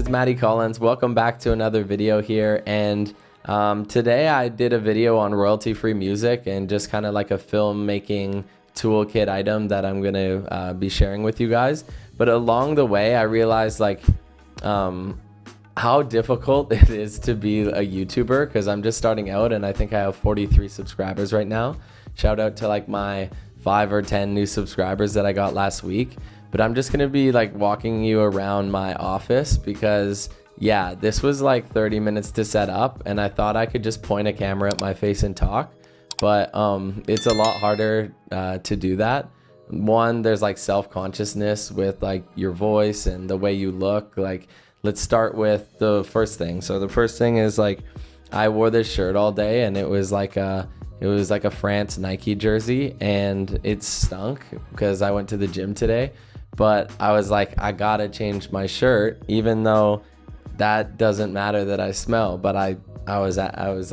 it's Matty Collins. Welcome back to another video here. And today I did a video on royalty-free music and just kind of like a filmmaking toolkit item that I'm going to be sharing with you guys. But along the way, I realized like how difficult it is to be a YouTuber, because I'm just starting out and I think I have 43 subscribers right now. Shout out to like my 5 or 10 new subscribers that I got last week. But I'm just gonna be like walking you around my office because yeah, this was like 30 minutes to set up and I thought I could just point a camera at my face and talk, but it's a lot harder to do that. One, there's like self-consciousness with like your voice and the way you look. Like, let's start with the first thing. So the first thing is like I wore this shirt all day and it was like a France Nike jersey and it stunk because I went to the gym today. But I was like, I gotta change my shirt, even though that doesn't matter that I smell. But I was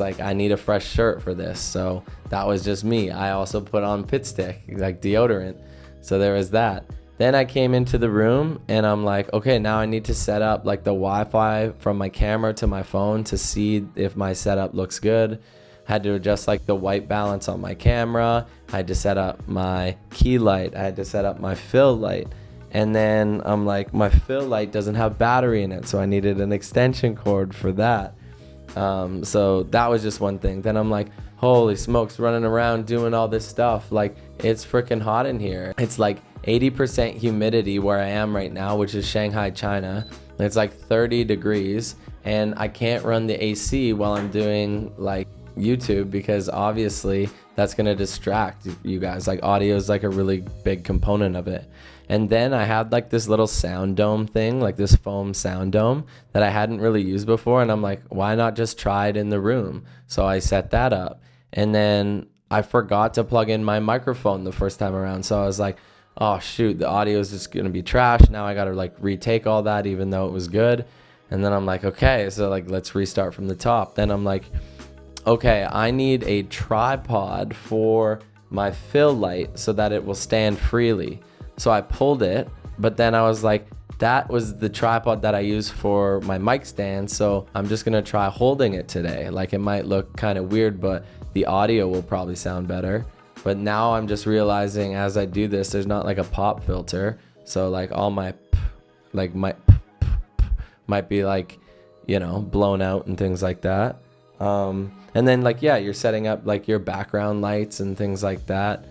like, I need a fresh shirt for this. So that was just me. I also put on Pit Stick, like deodorant. So there was that. Then I came into the room and I'm like, okay, now I need to set up like the Wi-Fi from my camera to my phone to see if my setup looks good. Had to adjust like the white balance on my camera. I had to set up my key light. I had to set up my fill light. And then I'm like, my fill light doesn't have battery in it, so I needed an extension cord for that. So that was just one thing. Then I'm like, holy smokes, running around doing all this stuff. Like, it's freaking hot in here. It's like 80% humidity where I am right now, which is Shanghai, China. It's like 30 degrees and I can't run the AC while I'm doing like YouTube because obviously that's going to distract you guys. Like, audio is like a really big component of it. And then I had like this little sound dome thing, like this foam sound dome that I hadn't really used before. And I'm like, why not just try it in the room? So I set that up. And then I forgot to plug in my microphone the first time around. So I was like, oh shoot, the audio is just going to be trash. Now I got to like retake all that, even though it was good. And then I'm like, okay, so like, let's restart from the top. Then I'm like, okay, I need a tripod for my fill light so that it will stand freely. So I pulled it, but then I was like, that was the tripod that I use for my mic stand. So I'm just gonna try holding it today. Like, it might look kind of weird, but the audio will probably sound better. But now I'm just realizing as I do this, there's not like a pop filter. So like all my might be like, you know, blown out and things like that. And then like, yeah, you're setting up like your background lights and things like that.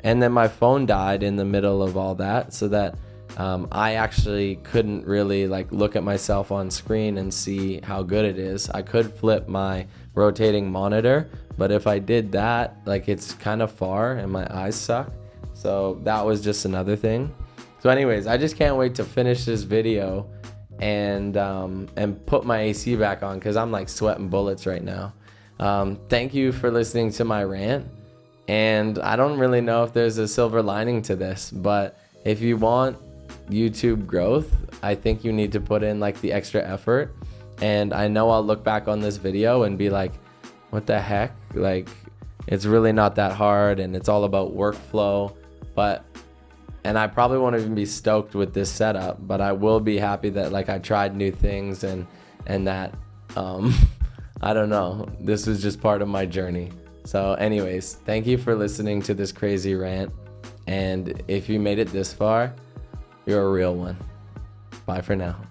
And then my phone died in the middle of all that, so that I actually couldn't really like look at myself on screen and see how good it is. I could flip my rotating monitor, but if I did that, like, it's kind of far and my eyes suck. So that was just another thing. So anyways, I just can't wait to finish this video and put my AC back on, because I'm like sweating bullets right now. Thank you for listening to my rant. And I don't really know if there's a silver lining to this, but if you want YouTube growth, I think you need to put in like the extra effort. And I know I'll look back on this video and be like, what the heck? Like, it's really not that hard and it's all about workflow. And I probably won't even be stoked with this setup, but I will be happy that like I tried new things and that, I don't know, this was just part of my journey. So anyways, thank you for listening to this crazy rant. And if you made it this far, you're a real one. Bye for now.